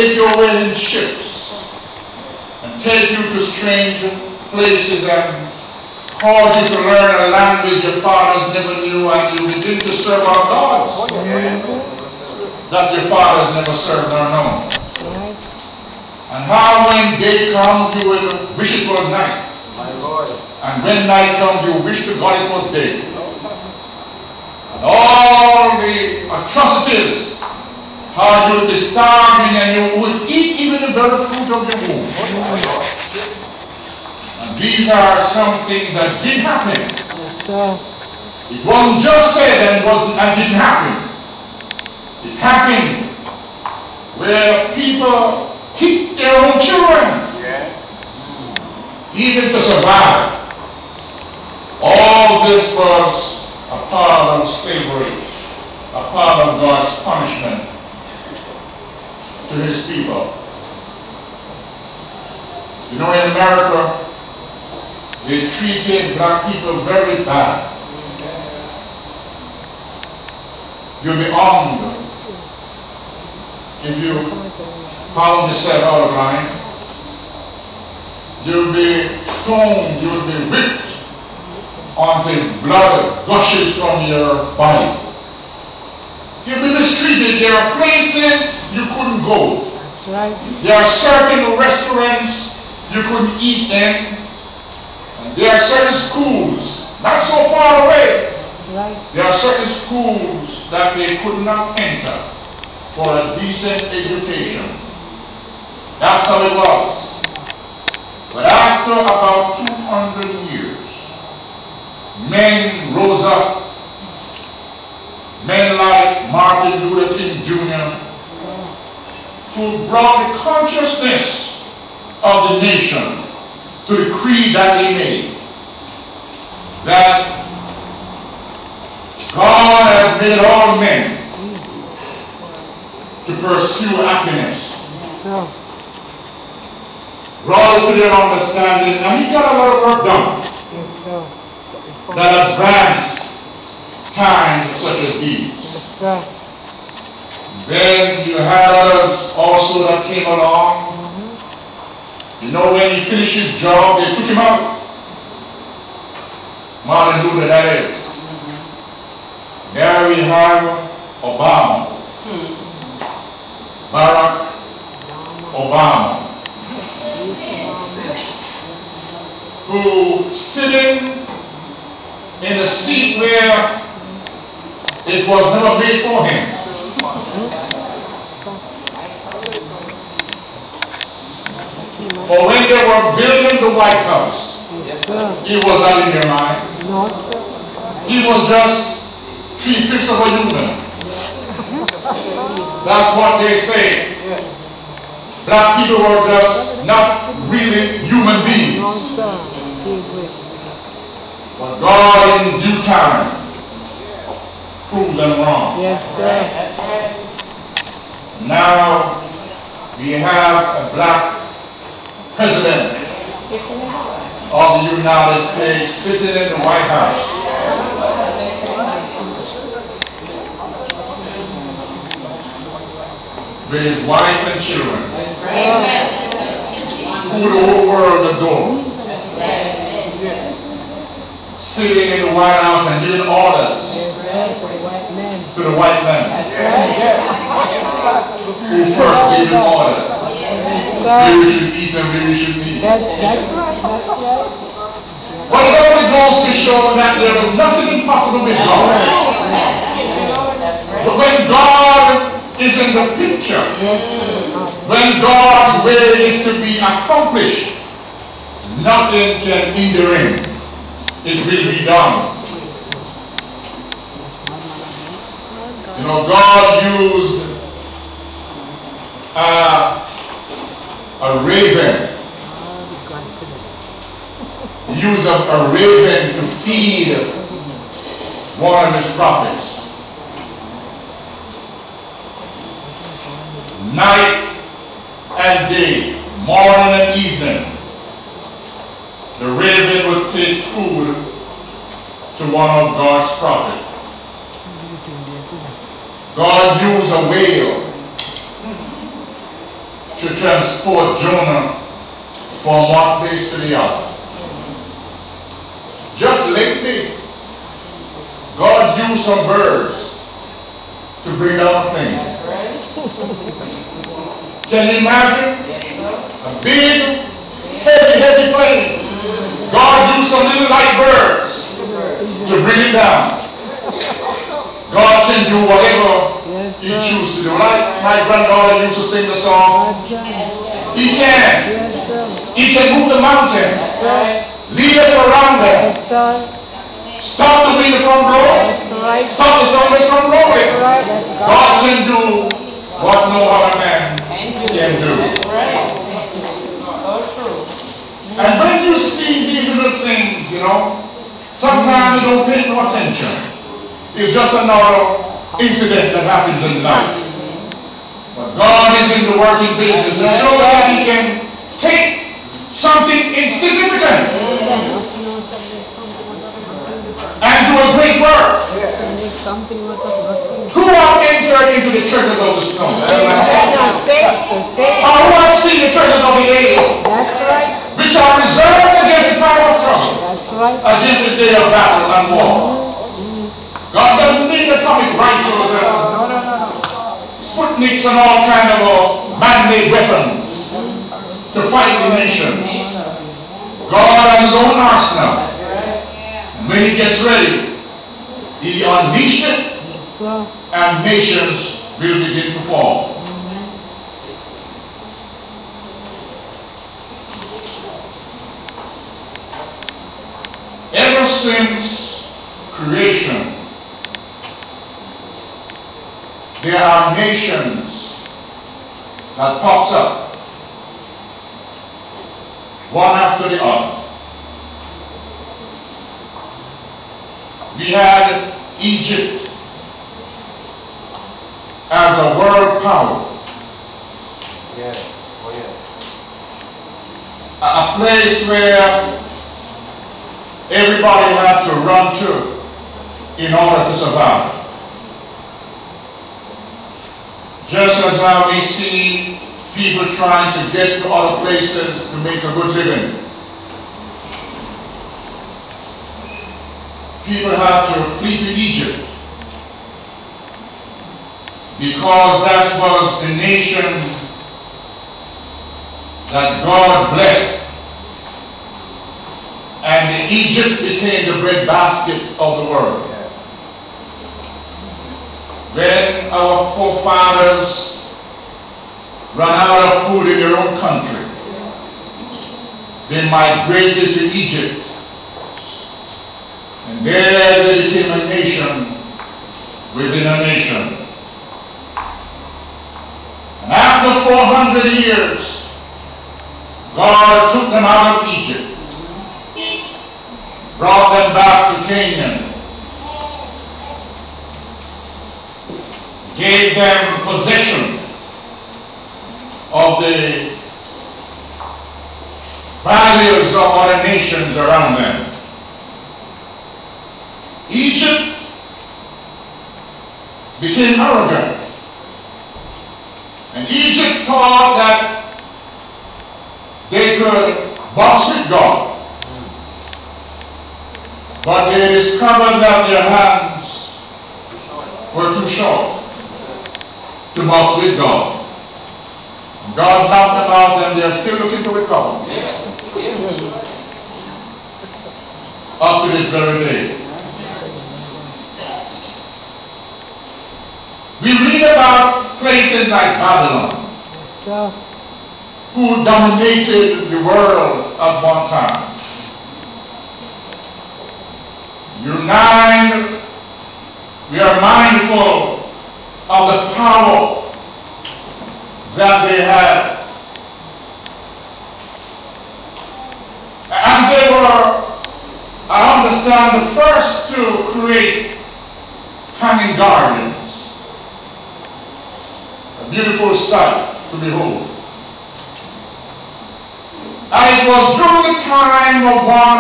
take you away in ships and take you to strange places and cause you to learn a language your fathers never knew, and you begin to serve our gods that your fathers never served nor known. And how when day comes you will wish it was night. And when night comes you wish to God it was day. And all the atrocities, how you would be starving and you would eat even the very fruit of your womb. And these are some things that did happen. It wasn't just said and didn't happen. It happened where people hit their own children, even to survive. All this was a part of slavery, a part of God's punishment to his people. You know, in America, they treated black people very bad. You'll be armed if you found yourself out of line. You'll be stoned, you'll be whipped until blood gushes from your body. You'll be mistreated. There are places you couldn't go. That's right. There are certain restaurants you couldn't eat in. And there are certain schools, not so far away. That's right. There are certain schools that they could not enter for a decent education. That's how it was. But after about 200 years, men rose up. Men like Martin Luther King Jr., who brought the consciousness of the nation to the creed that they made. That God has made all men to pursue happiness. Brought it to their understanding, and he got a lot of work done. That advanced times such as these. Then you had others also that came along. You know, when he finished his job, they took him out. Martin Luther, that is. There we have Obama. Barack Obama. Who sitting in a seat where it was never made for him. For when they were building the White House, he was not in their mind. No, sir. He was just 3/5 of a human. That's what they say. Black people were just not really human beings. No, sir. But God in due time proved them wrong. Yes, sir. Now we have a black president of the United States sitting in the White House. With his wife and children. Who the whole world adore. Sitting in the White House and giving orders to the white men. Who first gave them orders. Maybe we should eat and maybe we shouldn't eat. That's right. But it only goes to show that there is nothing impossible with God. But when God is in the picture, when God's will is to be accomplished, nothing can hinder him. It will be done. You know, God used a raven. He used a raven to feed one of his prophets. Night and day, morning and evening, the raven would take food to one of God's prophets. God used a whale to transport Jonah from one place to the other. Just lately, God used some birds to bring down things. Can you imagine? A big, heavy plane. God used some little light birds to bring it down. God can do whatever He chooses to do. My granddaughter used to sing the song. He can. He can move the mountain. Lead us around them. Stop the wind from blowing. Stop the thunders from blowing. God can do what no other man can do. And when you see these little things, sometimes you don't pay no attention. It's just another incident that happens in life. But God is in the working business to show that He can take something insignificant and do a great work. Who have entered into the treasures of the stone? Who have seen the treasures of the age? That's right. Which are reserved against the time of trouble. That's right. Against the day of battle and war. God doesn't need atomic rifles and Sputniks and all kind of man-made weapons to fight the nation. God has His own arsenal. And when He gets ready, He unleashes it, and nations will begin to fall. Ever since creation, there are nations that pops up, one after the other. We had Egypt as a world power. A place where everybody had to run to in order to survive. Just as now we see people trying to get to other places to make a good living. People had to flee to Egypt because that was the nation that God blessed. And Egypt became the breadbasket of the world. When our forefathers ran out of food in their own country, they migrated to Egypt. And there they became a nation within a nation. And after 400 years, God took them out of Egypt, brought them back to Canaan, gave them possession of the values of other nations around them. Egypt became arrogant, and Egypt thought that they could box with God. But they discovered that their hands were too short to box with God. God knocked them out, and they are still looking to recover. Up to this very day. We read about places like Babylon, who dominated the world at one time. We are mindful of the power that they had. And they were, I understand, the first to create hanging gardens. A beautiful sight to behold. And it was during the time of one